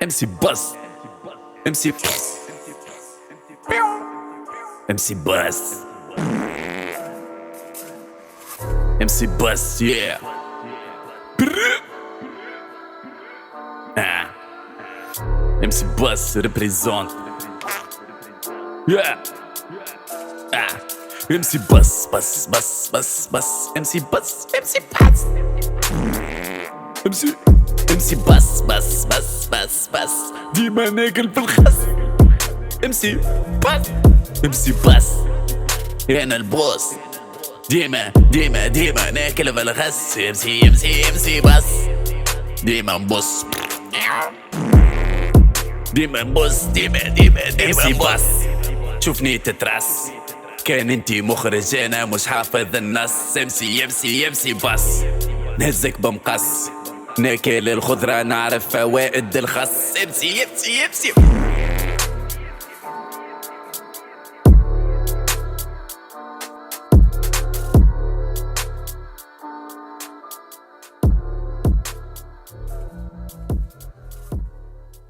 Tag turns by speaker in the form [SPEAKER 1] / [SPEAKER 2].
[SPEAKER 1] امسي باص امسي امسي باص امسي باص يا امسي باص ريبريزونت يا امسي باص باص باص باص باص امسي باص امسي باص امسي باص باص باص باص باص ديما ناكل في الخس امسي باص امسي باص انا البوس ديما ديما ديما ناكل في الخس امسي امسي امسي باص ديما نبص ديما نبص ديما ديما ديما نبص تشوفني تترس كان انتي مخرج انا مش حافظ النص امسي امسي امسي باص نهزك بمقص ناكل الخضرة نعرف فوائد الخس امسي امسي امسي